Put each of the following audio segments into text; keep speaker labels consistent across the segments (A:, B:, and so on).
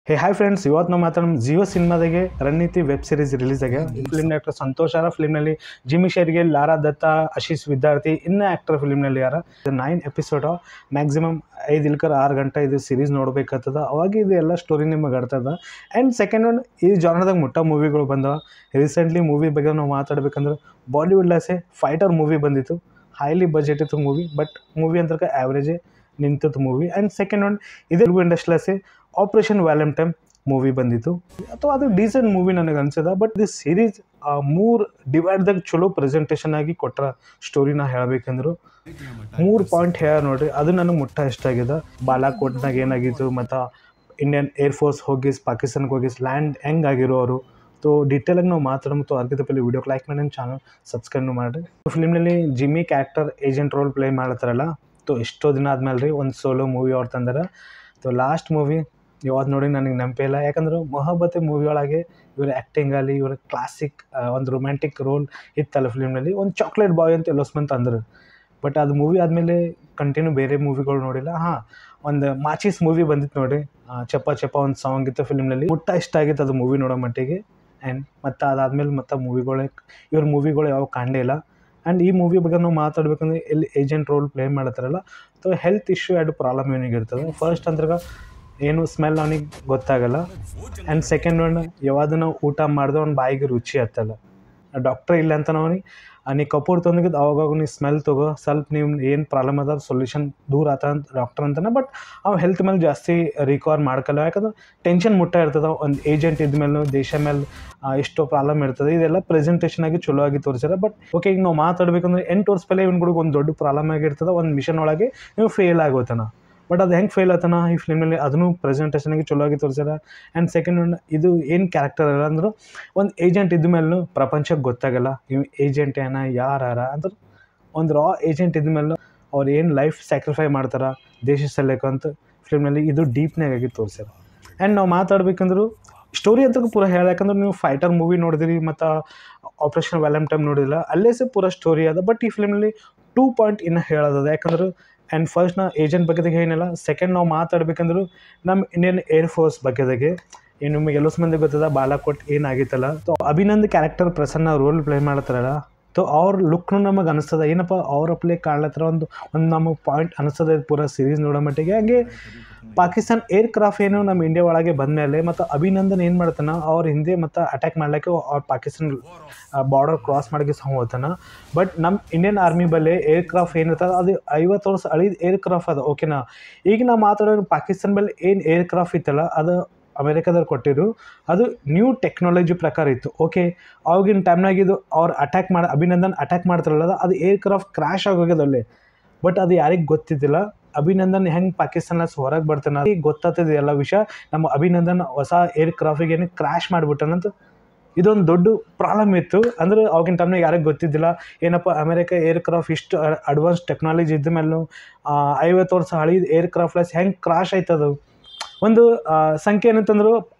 A: ಹೇ hi friends, ಇವತ್ತು ನಾವು ಮಾತಾಡೋಣ ಜಿಯೋ ಸಿನಿಮಾದಾಗೆ ರಣನೀತಿ ವೆಬ್ ಸೀರೀಸ್ ರಿಲೀಸ್ ಆಗಿದೆ. ಈ ಫಿಲ್ಮ್ ಆ್ಯಕ್ಟರ್ ಸಂತೋಷ್ ಅವರ ಫಿಲ್ಮ್ನಲ್ಲಿ ಜಿಮ್ಮಿ ಶೇರ್ಗೆ, ಲಾರಾ ದತ್ತಾ, ಆಶೀಶ್ ವಿದ್ಯಾರ್ಥಿ ಇನ್ನೂ ಆ್ಯಕ್ಟರ್ ಫಿಲ್ಮ್ನಲ್ಲಿ ಯಾರ 9 ಎಪಿಸೋಡು ಮ್ಯಾಕ್ಸಿಮಮ್ 5 ಇಲ್ಕರ 6 ಗಂಟೆ ಇದು ಸೀರೀಸ್ ನೋಡ್ಬೇಕಾಗ್ತದೆ. ಅವಾಗ ಇದು ಎಲ್ಲ ಸ್ಟೋರಿ ನಿಮಗೆ ಅರ್ಥದ. ಆ್ಯಂಡ್ ಸೆಕೆಂಡ್ ಒನ್, ಈ ಜಾನರ್ದಾಗ ಮುಟ್ಟ ಮೂವಿಗಳು ಬಂದವ. ರೀಸೆಂಟ್ಲಿ ಮೂವಿ ಬಗ್ಗೆ ನಾವು ಮಾತಾಡ್ಬೇಕಂದ್ರೆ ಬಾಲಿವುಡ್ ಲಾಸೆ ಫೈಟರ್ ಮೂವಿ ಬಂದಿತ್ತು. ಹೈಲಿ ಬಜೆಟ್ ಇತ್ತು ಮೂವಿ, ಬಟ್ ಮೂವಿ ಅಂತ ಆ್ಯಾವ್ರೇಜೇ ನಿಂತಿತ್ತು ಮೂವಿ. ಆ್ಯಂಡ್ ಸೆಕೆಂಡ್ ಒನ್, ಇದೇ ತೆಲುಗು ಇಂಡಸ್ಟ್ರಿಲಾಸೆ ಆಪರೇಷನ್ ವ್ಯಾಲೆಂಟೈನ್ ಮೂವಿ ಬಂದಿತ್ತು. ಅಥವಾ ಅದು ಡೀಸೆಂಟ್ ಮೂವಿ ನನಗೆ ಅನ್ಸದ. ಬಟ್ ದಿಸ್ ಸೀರೀಸ್ 3 ಡಿವೈಡ್ದಾಗ ಚಲೋ ಪ್ರೆಸೆಂಟೇಷನ್ ಆಗಿ ಕೊಟ್ಟರ ಸ್ಟೋರಿನ ಹೇಳಬೇಕಂದ್ರು 3 ಪಾಯಿಂಟ್ ಹೇಳ್ಯಾರ ನೋಡ್ರಿ. ಅದು ನನಗೆ ಮುಟ್ಟ ಇಷ್ಟ ಆಗಿದೆ. ಬಾಲಾಕೋಟ್ನಾಗ ಏನಾಗಿತ್ತು, ಮತ್ತು ಇಂಡಿಯನ್ ಏರ್ಫೋರ್ಸ್ ಹೋಗಿ ಪಾಕಿಸ್ತಾನಕ್ಕೆ ಹೋಗಿ ಲ್ಯಾಂಡ್ ಹೆಂಗೆ ಆಗಿರೋರು. ಸೊ ಡೀಟೇಲಾಗಿ ನಾವು ಮಾತಾಡೋದು. ಅದಕ್ಕಿಂತ ಪहिले ವಿಡಿಯೋಕ್ಕೆ ಲೈಕ್ ಮಾಡಿ, ನನ್ನ ಚಾನಲ್ ಸಬ್ಸ್ಕ್ರೈಬ್ ಮಾಡಿ. ಫಿಲ್ಮ್ನಲ್ಲಿ Jimmy character agent role play ಮಾಡ್ತಾರಲ್ಲ. ಸೊ ಎಷ್ಟೋ ದಿನ ಆದ್ಮೇಲೆ ರೀ ಒಂದು ಸೋಲೋ ಮೂವಿ ಅವ್ರು ತಂದಾರ. ಸೊ ಲಾಸ್ಟ್ ಮೂವಿ ಯಾವ್ದು ನೋಡಿ ನನಗೆ ನೆನಪೇ ಇಲ್ಲ. ಯಾಕಂದ್ರೆ ಮೊಹಬ್ಬತೆ ಮೂವಿ ಒಳಗೆ ಇವ್ರ ಆ್ಯಕ್ಟಿಂಗ್ ಆಗಲಿ, ಇವ್ರ ಕ್ಲಾಸಿಕ್ ಒಂದು ರೊಮ್ಯಾಂಟಿಕ್ ರೋಲ್ ಇತ್ತಲ್ಲ ಫಿಲ್ಮ್ನಲ್ಲಿ. ಒಂದು ಚಾಕ್ಲೇಟ್ ಬಾಯ್ ಅಂತ ಎಲ್ಲೋಸ್ಮಂತ್ ಅಂದರು. ಬಟ್ ಅದು ಮೂವಿ ಆದಮೇಲೆ ಕಂಟಿನ್ಯೂ ಬೇರೆ ಮೂವಿಗಳು ನೋಡಿಲ್ಲ. ಒಂದು ಮಾಚಿಸ್ ಮೂವಿ ಬಂದಿತ್ತು ನೋಡಿರಿ, ಚಪ್ಪ ಚಪ್ಪ ಒಂದು ಸಾಂಗ್ ಇತ್ತು ಫಿಲ್ಮ್ನಲ್ಲಿ. ಮುಟ್ಟ ಇಷ್ಟ ಆಗಿತ್ತು ಅದು ಮೂವಿ ನೋಡೋ ಮಟ್ಟಿಗೆ. ಆ್ಯಂಡ್ ಮತ್ತು ಅದಾದಮೇಲೆ ಮತ್ತು ಇವ್ರ ಮೂವಿಗಳು ಯಾವ ಕಾಣಲೇ ಇಲ್ಲ. ಆ್ಯಂಡ್ ಈ ಮೂವಿ ಬಗ್ಗೆ ನಾವು ಮಾತಾಡ್ಬೇಕಂದ್ರೆ ಇಲ್ಲಿ ಏಜೆಂಟ್ ರೋಲ್ ಪ್ಲೇ ಮಾಡ್ತಾರಲ್ಲ. ಸೊ ಹೆಲ್ತ್ ಇಶ್ಯೂ ಎರಡು ಪ್ರಾಬ್ಲಮ್ ಏನಿಗಿರ್ತದೆ. ಫಸ್ಟ್ ಅಂದ್ರೆ ಏನು ಸ್ಮೆಲ್ ಅವನಿಗೆ ಗೊತ್ತಾಗಲ್ಲ. ಆ್ಯಂಡ್ ಸೆಕೆಂಡ್ ಒನ್, ಯಾವುದು ನಾವು ಊಟ ಮಾಡಿದ್ರೆ ಅವ್ನ ಬಾಯಿಗೆ ರುಚಿ ಹತ್ತಲ್ಲ. ಡಾಕ್ಟ್ರ್ ಇಲ್ಲ ಅಂತ ನೀ ಕಪೂರ್ ತಂದಿದ್ದು ಅವಾಗ ನೀ ಸ್ಮೆಲ್ ತಗೋ, ಸ್ವಲ್ಪ ನೀವು ಏನು ಪ್ರಾಬ್ಲಮ್ ಅದ ಸೊಲ್ಯೂಷನ್ ದೂರ ಆತ ಅಂತ ಡಾಕ್ಟ್ರ್ ಅಂತಾನೆ. ಬಟ್ ಅವು ಹೆಲ್ತ್ ಮೇಲೆ ಜಾಸ್ತಿ ರಿಕವರ್ ಮಾಡ್ಕಲ್ಲ. ಯಾಕಂದ್ರೆ ಟೆನ್ಷನ್ ಮುಟ್ಟ ಇರ್ತದೆ. ಒಂದು ಏಜೆಂಟ್ ಇದ್ಮೇಲೆ ದೇಶ ಮೇಲೆ ಎಷ್ಟೋ ಪ್ರಾಬ್ಲಮ್ ಇರ್ತದೆ. ಇದೆಲ್ಲ ಪ್ರೆಸೆಂಟೇಷನ್ ಆಗಿ ಚಲೋ ಆಗಿ ತೋರಿಸ್ಯಾರ. ಬಟ್ ಓಕೆ, ಈಗ ನಾವು ಮಾತಾಡ್ಬೇಕಂದ್ರೆ 8 ವರ್ಷ ಪहिले ಇವ್ನ ಕೂಡ ಒಂದು ದೊಡ್ಡ ಪ್ರಾಬ್ಲಮ್ ಆಗಿರ್ತದೆ. ಒಂದು ಮಿಷನ್ ಒಳಗೆ ನೀವು ಫೇಲ್ ಆಗೋತಾನ. ಬಟ್ ಅದು ಹೆಂಗೆ ಫೇಲ್ ಆತನ ಈ ಫಿಲ್ಮಲ್ಲಿ ಅದನ್ನು ಪ್ರೆಸೆಂಟೇಷನಾಗಿ ಚಲೋ ಆಗಿ ತೋರಿಸ್ಯಾರ. ಆ್ಯಂಡ್ ಸೆಕೆಂಡ್ ಒನ್, ಇದು ಏನು ಕ್ಯಾರೆಕ್ಟರ್ ಅಲ್ಲ ಅಂದ್ರೆ ಒಂದು ಏಜೆಂಟ್ ಇದ್ದ ಮೇಲೂ ಪ್ರಪಂಚಕ್ಕೆ ಗೊತ್ತಾಗಲ್ಲ ಇವ್ ಏಜೆಂಟ್ ಏನ ಯಾರ ಅಂದ್ರೆ ಒಂದು ರಾ ಏಜೆಂಟ್ ಇದ್ದ ಮೇಲೂ ಅವ್ರು ಏನು ಲೈಫ್ ಸ್ಯಾಕ್ರಿಫೈ ಮಾಡ್ತಾರೆ ದೇಶ ಸಲ್ಲೇಕಂತ ಫಿಲ್ಮ್ನಲ್ಲಿ ಇದು ಡೀಪ್ನಾಗಿ ತೋರಿಸ್ಯಾರ. ಆ್ಯಂಡ್ ನಾವು ಮಾತಾಡ್ಬೇಕಂದ್ರು ಸ್ಟೋರಿ ಅಂತ ಪೂರ ಯಾಕಂದ್ರೆ ನೀವು ಫೈಟರ್ ಮೂವಿ ನೋಡಿದಿರಿ ಮತ್ತು ಆಪರೇಷನ್ ವ್ಯಾಲೆಂಟೈನ್ ನೋಡಿಲ್ಲ, ಅಲ್ಲೇ ಪೂರ ಸ್ಟೋರಿ ಅದ. ಬಟ್ ಈ ಫಿಲ್ಮ್ನಲ್ಲಿ 2 ಪಾಯಿಂಟ್ ಇನ್ನು ಹೇಳೋದದ. ಯಾಕಂದ್ರೆ ಆ್ಯಂಡ್ ಫಸ್ಟ್ ನಾ ಏಜೆಂಟ್ ಬಗ್ಗೆದಾಗೆ ಏನಿಲ್ಲ. ಸೆಕೆಂಡ್ ನಾವು ಮಾತಾಡ್ಬೇಕಂದ್ರೆ ನಮ್ಮ ಇಂಡಿಯನ್ ಏರ್ಫೋರ್ಸ್ ಬಗ್ಗೆದಾಗೆ ಏನು ನಿಮಗೆ ಎಲ್ಲೋ ಮಂದಿ ಗೊತ್ತದ ಬಾಲಾಕೋಟ್ ಏನಾಗಿತ್ತಲ್ಲ. So Abhinand character Prasanna role play ಮಾಡ್ತಾರಲ್ಲ. ಸೊ ಅವ್ರ ಲುಕ್ನು ನಮಗೆ ಅನಿಸ್ತದ ಏನಪ್ಪ ಅವ್ರ ಪ್ಲೇ ಕಾಣ್ಲತ್ತರ ಒಂದು ನಮಗೆ ಪಾಯಿಂಟ್ ಅನಿಸ್ತದೆ ಪೂರ ಸೀರೀಸ್ ನೋಡೋ ಮಟ್ಟಿಗೆ. ಹಾಗೆ ಪಾಕಿಸ್ತಾನ್ ಏರ್ ಕ್ರಾಫ್ಟ್ ಏನು ನಮ್ಮ ಇಂಡಿಯಾ ಒಳಗೆ ಬಂದಮೇಲೆ ಮತ್ತು ಅಭಿನಂದನ್ ಏನು ಮಾಡ್ತಾನೆ ಅವ್ರ ಹಿಂದೆ ಮತ್ತು ಅಟ್ಯಾಕ್ ಮಾಡ್ಲಿಕ್ಕೆ ಅವ್ರ ಪಾಕಿಸ್ತಾನ ಬಾರ್ಡರ್ ಕ್ರಾಸ್ ಮಾಡೋಕ್ಕೆ ಹೋಗ್ತಾನೆ. ಬಟ್ ನಮ್ಮ ಇಂಡಿಯನ್ ಆರ್ಮಿ ಬಲ್ಲಿ ಏರ್ ಕ್ರಾಫ್ಟ್ ಏನಿರ್ತದೆ ಅದು 50 ವರ್ಷ ಹಳಿದ ಏರ್ ಕ್ರಾಫ್ಟ್ ಅದ. ಓಕೆನಾ, ಈಗ ನಾವು ಮಾತಾಡೋದು ಪಾಕಿಸ್ತಾನ ಬಲ್ಲಿ ಏನು ಏರ್ ಕ್ರಾಫ್ಟ್ ಇತ್ತಲ್ಲ ಅದು ಅಮೇರಿಕಾದವ್ರು ಕೊಟ್ಟಿರು. ಅದು ನ್ಯೂ ಟೆಕ್ನಾಲಜಿ ಪ್ರಕಾರ ಇತ್ತು. ಓಕೆ, ಆವಾಗಿನ ಟೈಮ್ನಾಗ ಇದು ಅವ್ರು ಅಭಿನಂದನ್ ಅಟ್ಯಾಕ್ ಮಾಡ್ತಾರಲ್ಲ, ಅದು ಏರ್ ಕ್ರಾಫ್ಟ್ ಕ್ರ್ಯಾಶ್ ಆಗೋಗ್ಯದಲ್ಲೇ. ಬಟ್ ಅದು ಯಾರಿಗೆ ಗೊತ್ತಿದ್ದಿಲ್ಲ. ಅಭಿನಂದನ್ ಹೆಂಗೆ ಪಾಕಿಸ್ತಾನ ಹೊರಗೆ ಬರ್ತಾನೆ ಈಗ ಗೊತ್ತಾಗ್ತದೆ ಎಲ್ಲ ವಿಷಯ. ನಮ್ಮ ಅಭಿನಂದನ್ ಹೊಸ ಏರ್ ಕ್ರಾಫ್ಟಿಗೆ ಏನು ಕ್ರ್ಯಾಶ್ ಮಾಡಿಬಿಟ್ಟನಂತ ಇದೊಂದು ದೊಡ್ಡ ಪ್ರಾಬ್ಲಮ್ ಇತ್ತು. ಅಂದ್ರೆ ಆವಾಗಿನ ಟೈಮ್ನಾಗ ಯಾರಿಗೆ ಗೊತ್ತಿದ್ದಿಲ್ಲ ಏನಪ್ಪ ಅಮೇರಿಕ ಏರ್ ಕ್ರಾಫ್ಟ್ ಇಷ್ಟು ಅಡ್ವಾನ್ಸ್ ಟೆಕ್ನಾಲಜಿ ಇದ್ದ ಮೇಲೂ 50 ವರ್ಷ ಹಳಿದ ಏರ್ ಕ್ರಾಫ್ಟ್ಲೆಸ್ ಹೆಂಗೆ ಕ್ರಾಶ್ ಆಯ್ತದು. ಒಂದು ಸಂಖ್ಯೆ ಏನಂತಂದ್ರು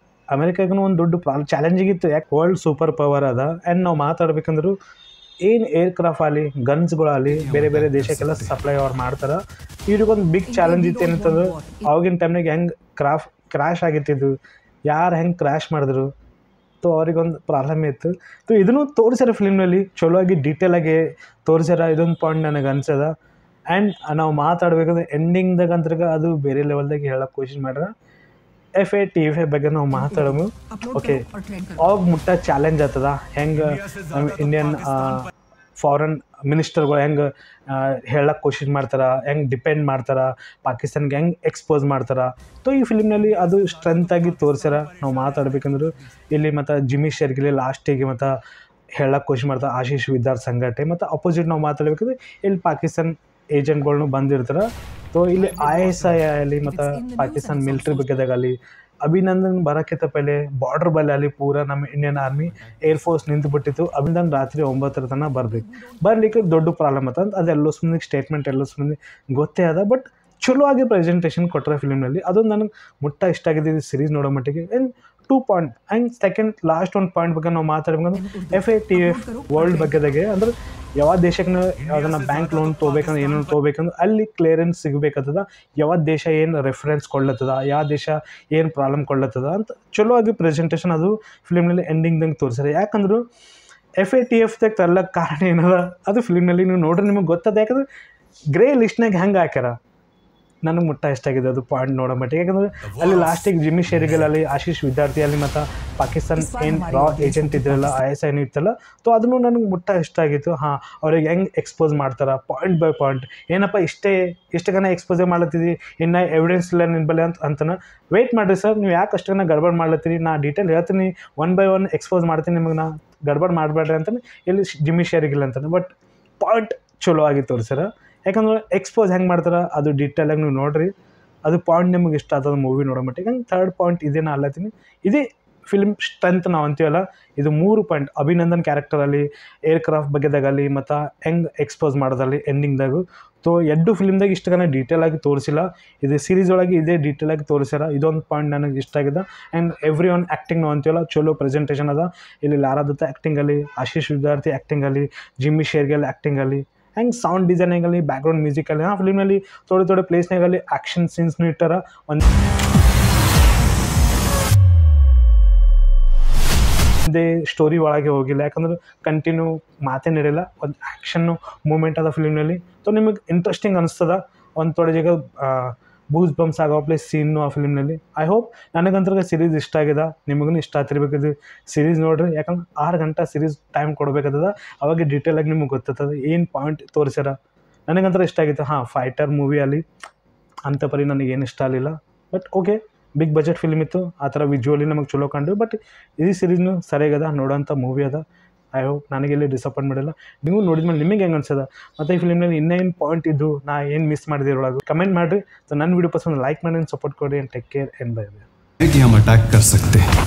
A: ಅಮೇರಿಕಾಗೂ ಒಂದು ದೊಡ್ಡ ಚಾಲೆಂಜಿಗಿತ್ತು. ಯಾಕೆ ವರ್ಲ್ಡ್ ಸೂಪರ್ ಪವರ್ ಅದ. ಆ್ಯಂಡ್ ನಾವು ಮಾತಾಡ್ಬೇಕಂದ್ರು ಏನು ಏರ್ ಕ್ರಾಫ್ಟ್ ಆಗಲಿ ಗನ್ಸ್ಗಳಾಗಲಿ ಬೇರೆ ಬೇರೆ ದೇಶಕ್ಕೆಲ್ಲ ಸಪ್ಲೈ ಅವ್ರು ಮಾಡ್ತಾರೆ. ಇವ್ರಿಗೊಂದು ಬಿಗ್ ಚಾಲೆಂಜ್ ಇತ್ತು ಏನಂತಂದ್ರೆ ಆವಾಗಿನ ಟೈಮ್ನಾಗ ಹೆಂಗೆ ಕ್ರ್ಯಾಶ್ ಆಗಿತ್ತಿದ್ದು, ಯಾರು ಹೆಂಗೆ ಕ್ರ್ಯಾಶ್ ಮಾಡಿದ್ರು. ಸೊ ಅವ್ರಿಗೊಂದು ಪ್ರಾಬ್ಲಮ್ ಇತ್ತು. ಸೊ ಇದನ್ನು ತೋರಿಸ್ಯಾರ ಫಿಲ್ಮ್ನಲ್ಲಿ ಚಲೋ ಆಗಿ ಡೀಟೇಲಾಗಿ ತೋರಿಸ್ಯಾರ. ಇದೊಂದು ಪಾಯಿಂಟ್ ನನಗೆ ಅನ್ಸದ. ಆ್ಯಂಡ್ ನಾವು ಮಾತಾಡ್ಬೇಕಂದ್ರೆ ಎಂಡಿಂಗ್ದಾಗ ಅಂದ್ರಾಗ ಅದು ಬೇರೆ ಲೆವೆಲ್ದಾಗ ಹೇಳೋಕೆ ಕೋಶಿಶ್ ಮಾಡ್ರೆ. FATF ಬಗ್ಗೆ ನಾವು ಮಾತಾಡೋದು. ಓಕೆ, ಅವಾಗ ಮುಟ್ಟ ಚಾಲೆಂಜ್ ಆಗ್ತದ. ಹೆಂಗೆ ನಮ್ಮ ಇಂಡಿಯನ್ ಫಾರಿನ್ ಮಿನಿಸ್ಟರ್ಗಳು ಹೆಂಗೆ ಹೇಳಕ್ಕೆ ಕೋಶಿಶ್ ಮಾಡ್ತಾರೆ, ಹೆಂಗೆ ಡಿಪೆಂಡ್ ಮಾಡ್ತಾರೆ, ಪಾಕಿಸ್ತಾನ್ಗೆ ಹೆಂಗೆ ಎಕ್ಸ್ಪೋಸ್ ಮಾಡ್ತಾರೆ. ಸೊ ಈ ಫಿಲ್ಮ್ನಲ್ಲಿ ಅದು ಸ್ಟ್ರೆಂತಾಗಿ ತೋರಿಸ್ಯಾರ. ನಾವು ಮಾತಾಡ್ಬೇಕಂದ್ರೆ ಇಲ್ಲಿ ಮತ್ತು ಜಿಮ್ಮಿ ಶೇರ್ಗಿಲಿ ಲಾಸ್ಟಿಗೆ ಮತ್ತು ಹೇಳಕ್ಕೆ ಕೋಶಿಶ್ ಮಾಡ್ತಾರೆ ಆಶೀಶ್ ವಿದ್ಯಾರ್ಥಿ ಸಂಘಟನೆ. ಮತ್ತು ಅಪೋಸಿಟ್ ನಾವು ಮಾತಾಡ್ಬೇಕಂದ್ರೆ ಇಲ್ಲಿ ಪಾಕಿಸ್ತಾನ್ ಏಜೆಂಟ್ಗಳ್ನು ಬಂದಿರ್ತಾರೆ. ಸೊ ಇಲ್ಲಿ ISI ಆಗಲಿ ಮತ್ತು ಪಾಕಿಸ್ತಾನ ಮಿಲಿಟ್ರಿ ಬಗ್ಗೆದಾಗಲಿ ಅಭಿನಂದನ್ ಬರೋಕ್ಕಿಂತ ಪहिले ಬಾರ್ಡರ್ ಬಲ್ಲಿ ಅಲ್ಲಿ ಪೂರ ನಮ್ಮ ಇಂಡಿಯನ್ ಆರ್ಮಿ ಏರ್ಫೋರ್ಸ್ ನಿಂತುಬಿಟ್ಟಿತ್ತು. ಅಭಿನಂದನ್ ರಾತ್ರಿ 9 ತನಕ ಬರ್ಲಿಕ್ಕೆ ದೊಡ್ಡ ಪ್ರಾಬ್ಲಮ್ ಆತ ಅಂತ ಅದೆಲ್ಲೋ ಸುಮ್ಮನೆ ಸ್ಟೇಟ್ಮೆಂಟ್ ಎಲ್ಲೋ ಸುಮ್ಮನೆ ಗೊತ್ತೇ ಅದ. ಬಟ್ ಚಲೋ ಆಗಿ ಪ್ರೆಸೆಂಟೇಷನ್ ಕೊಟ್ಟರೆ ಫಿಲ್ಮ್ನಲ್ಲಿ ಅದೊಂದು ನನಗೆ ಮುಟ್ಟ ಇಷ್ಟ ಆಗಿದೆ ಈ ಸೀರೀಸ್ ನೋಡೋ ಮಟ್ಟಿಗೆ. And 2 point and second last ಒಂದು ಪಾಯಿಂಟ್ ಬಗ್ಗೆ ನಾವು ಮಾತಾಡ್ಬೇಕಂದ್ರೆ FATF ವರ್ಲ್ಡ್ ಬಗ್ಗೆದಾಗೆ ಅಂದ್ರೆ ಯಾವ ದೇಶಕ್ಕೆ ಅದನ್ನು ಬ್ಯಾಂಕ್ ಲೋನ್ ತೊಗೋಬೇಕಂದ್ರೆ ಏನೋ ತೊಗೋಬೇಕಂದ್ರೆ ಅಲ್ಲಿ ಕ್ಲಿಯರೆನ್ಸ್ ಸಿಗಬೇಕಾಗ್ತದ, ಯಾವ ದೇಶ ಏನು ರೆಫರೆನ್ಸ್ ಕೊಡ್ಲತ್ತದ, ಯಾವ ದೇಶ ಏನು ಪ್ರಾಬ್ಲಮ್ ಕೊಡ್ಲತ್ತದ ಅಂತ ಚಲೋ ಆಗಿ ಪ್ರೆಸೆಂಟೇಷನ್ ಅದು ಫಿಲ್ಮ್ನಲ್ಲಿ ಎಂಡಿಂಗ್ದಂಗೆ ತೋರಿಸ್ತಾರೆ. ಯಾಕಂದ್ರೆ FATFದಾಗ ತರ್ಲಕ್ಕೆ ಕಾರಣ ಏನದ ಅದು ಫಿಲ್ಮ್ನಲ್ಲಿ ನೀವು ನೋಡ್ರಿ ನಿಮಗೆ ಗೊತ್ತದ. ಯಾಕಂದ್ರೆ ಗ್ರೇ ಲಿಸ್ಟ್ನಾಗ ಹೆಂಗೆ ಹಾಕ್ಯಾರ ನನಗೆ ಮುಟ್ಟ ಇಷ್ಟ ಆಗಿದೆ ಅದು ಪಾಯಿಂಟ್ ನೋಡೋ ಮಟ್ಟಿಗೆ. ಯಾಕಂದರೆ ಅಲ್ಲಿ ಲಾಸ್ಟಿಗೆ ಜಿಮ್ಮಿ ಶೇರಿಗಲ್ಲಿ ಆಶೀಶ್ ವಿದ್ಯಾರ್ಥಿ ಅಲ್ಲಿ ಮತ್ತು ಪಾಕಿಸ್ತಾನ್ ಏನು ರಾ ಏಜೆಂಟ್ ಇದ್ರಲ್ಲ ISI ಇತ್ತಲ್ಲ, ಸೊ ಅದನ್ನು ನನಗೆ ಮುಟ್ಟ ಇಷ್ಟ ಆಗಿತ್ತು. ಹಾಂ, ಅವ್ರಿಗೆ ಹೆಂಗೆ ಎಕ್ಸ್ಪೋಸ್ ಮಾಡ್ತಾರೆ ಪಾಯಿಂಟ್ ಬೈ ಪಾಯಿಂಟ್, ಏನಪ್ಪ ಇಷ್ಟು ಗನ ಎಕ್ಸ್ಪೋಸೇ ಮಾಡ್ಲತ್ತಿದ್ದಿ, ಇನ್ನು ಎವಿಡೆನ್ಸ್ ಇಲ್ಲ ನಿನ್ಬಲ್ಲಿ ಅಂತನ ವೆಯ್ಟ್ ಮಾಡಿರಿ ಸರ್, ನೀವು ಯಾಕೆ ಅಷ್ಟನ್ನ ಗಡ್ಬಡ್ ಮಾಡ್ಲತ್ತೀರಿ, ನಾ ಡೀಟೇಲ್ ಹೇಳ್ತೀನಿ, 1 by 1 ಎಕ್ಸ್ಪೋಸ್ ಮಾಡ್ತೀನಿ ನಿಮಗೆ, ನಾ ಗಡ್ಬಡ್ ಮಾಡಬೇಡ್ರಿ ಅಂತಲೇ ಇಲ್ಲಿ ಜಿಮ್ಮಿ ಶೇರಿಗಿಲ್ಲ ಅಂತಾನೆ. ಬಟ್ ಪಾಯಿಂಟ್ ಚಲೋ ಆಗಿ ತೋರಿಸ್ಯಾರ. ಯಾಕಂದ್ರೆ ಎಕ್ಸ್ಪೋಸ್ ಹೆಂಗೆ ಮಾಡ್ತಾರೆ ಅದು ಡೀಟೇಲಾಗಿ ನೀವು ನೋಡಿರಿ, ಅದು ಪಾಯಿಂಟ್ ನಿಮಗೆ ಇಷ್ಟ ಆಗ್ತದೆ ಮೂವಿ ನೋಡೋ ಮಟ್ಟಿಗೆ. ಹಂಗೆ ಥರ್ಡ್ ಪಾಯಿಂಟ್ ಇದೇನು ಅಲ್ಲತ್ತೀನಿ, ಇದೇ ಫಿಲ್ಮ್ ಸ್ಟ್ರೆಂತ್ ನಾವು ಅಂತೀವಲ್ಲ, ಇದು 3 ಪಾಯಿಂಟ್ ಅಭಿನಂದನ್ ಕ್ಯಾರೆಕ್ಟರಲ್ಲಿ, ಏರ್ಕ್ರಾಫ್ಟ್ ಬಗ್ಗೆದಾಗಲಿ ಮತ್ತು ಹೆಂಗೆ ಎಕ್ಸ್ಪೋಸ್ ಮಾಡೋದಲ್ಲಿ ಎಂಡಿಂಗ್ದಾಗು. ಸೊ 2 ಫಿಲ್ಮ್ದಾಗ ಇಷ್ಟಗನ ಡೀಟೇಲಾಗಿ ತೋರಿಸಿಲ್ಲ, ಇದು ಸೀರೀಸ್ ಒಳಗೆ ಇದೇ ಡೀಟೇಲಾಗಿ ತೋರಿಸ್ಯಾರ. ಇದೊಂದು ಪಾಯಿಂಟ್ ನನಗೆ ಇಷ್ಟ ಆಗಿದೆ. ಆ್ಯಂಡ್ ಎವ್ರಿ ಒನ್ ಆ್ಯಕ್ಟಿಂಗ್ ನಾವು ಅಂತೀವಲ್ಲ ಚಲೋ ಪ್ರೆಸೆಂಟೇಷನ್ ಅದ ಇಲ್ಲಿ. ಲಾರಾ ದತ್ತಾ ಆ್ಯಕ್ಟಿಂಗಲ್ಲಿ, ಆಶೀಶ್ ವಿದ್ಯಾರ್ಥಿ ಆ್ಯಕ್ಟಿಂಗಲ್ಲಿ, ಜಿಮ್ಮಿ ಶೇರ್ಗಿಲ್ ಆ್ಯಕ್ಟಿಂಗಲ್ಲಿ, ಹೆಂಗೆ ಸೌಂಡ್ ಡಿಸೈನಿಂಗಲ್ಲಿ, ಬ್ಯಾಕ್ಗ್ರೌಂಡ್ ಮ್ಯೂಸಿಕಲ್ಲಿ, ಆ ಫಿಲ್ಮ್ನಲ್ಲಿ ಥೋಡೆ ಪ್ಲೇಸ್ನಾಗಲ್ಲಿ ಆ್ಯಕ್ಷನ್ ಸೀನ್ಸ್ನು ಇಟ್ಟಾರ. ಒಂದೇ ಸ್ಟೋರಿ ಒಳಗೆ ಹೋಗಿಲ್ಲ, ಯಾಕಂದ್ರೆ ಕಂಟಿನ್ಯೂ ಮಾತೇ ನಡೆಯಲ್ಲ, ಒಂದು ಆ್ಯಕ್ಷನ್ನು ಮೂಮೆಂಟ್ ಅದ ಫಿಲ್ಮ್ನಲ್ಲಿ. ಸೊ ನಿಮಗೆ ಇಂಟ್ರೆಸ್ಟಿಂಗ್ ಅನಿಸ್ತದ, ಒಂದು ಥೋಡೆ ಜಾಗ ಬೂಸ್ ಬಂಪ್ಸ್ ಆಗೋ ಪ್ಲೇಸ್ ಸೀನು ಆ ಫಿಲ್ಮ್ನಲ್ಲಿ. ಐ ಹೋಪ್ ನನಗಂತರ ಸೀರೀಸ್ ಇಷ್ಟ ಆಗಿದೆ, ನಿಮಗೂ ಇಷ್ಟ ಆಗ್ತಿರ್ಬೇಕಿದ್ದು ಸೀರೀಸ್ ನೋಡಿರಿ. ಯಾಕಂದ್ರೆ 6 ಗಂಟೆ ಸೀರೀಸ್ ಟೈಮ್ ಕೊಡಬೇಕಾಗ್ತದ, ಅವಾಗ ಡೀಟೇಲಾಗಿ ನಿಮ್ಗೆ ಗೊತ್ತಾಗ್ತದೆ ಏನು ಪಾಯಿಂಟ್ ತೋರಿಸ್ಯಾರ. ನನಗಂತರ ಇಷ್ಟ ಆಗಿತ್ತು. ಹಾಂ, ಫೈಟರ್ ಮೂವಿ ಅಲ್ಲಿ ಅಂಥ ಪರಿ ನನಗೇನು ಇಷ್ಟ ಆಗಲಿಲ್ಲ, but okay, big budget film ಇತ್ತು, ಆ ಥರ ವಿಜುವಲಿ ನಮಗೆ ಚಲೋ ಕಂಡು. ಬಟ್ ಈ ಸೀರೀಸ್ನು ಸರಿಯಾಗದ, ನೋಡೋಂಥ ಮೂವಿ ಅದ. ಐ ಹೋಪ್ ನನಗೆಲ್ಲಿ ಡಿಸಪಾಯಿಂಟ್ ಮಾಡಿಲ್ಲ. ನೀವು ನೋಡಿದ್ಮೇಲೆ ನಿಮಗೆ ಹೆಂಗೆ ಅನ್ಸದ, ಮತ್ತು ಈ ಫಿಲ್ಮ್ನಲ್ಲಿ ಇನ್ನೇನು ಪಾಯಿಂಟ್ ಇದ್ದು ನಾ ಏನು ಮಿಸ್ ಮಾಡಿದೆ ಒಳಗೆ ಕಮೆಂಟ್ ಮಾಡಿರಿ. ಸೊ ನನ್ನ ವೀಡಿಯೋ ಪಸಂದ್ ಲೈಕ್ ಮಾಡಿ, ಸಪೋರ್ಟ್ ಕೊಡಿ. Take care, bye bye.
B: हम अटैक कर सकते हैं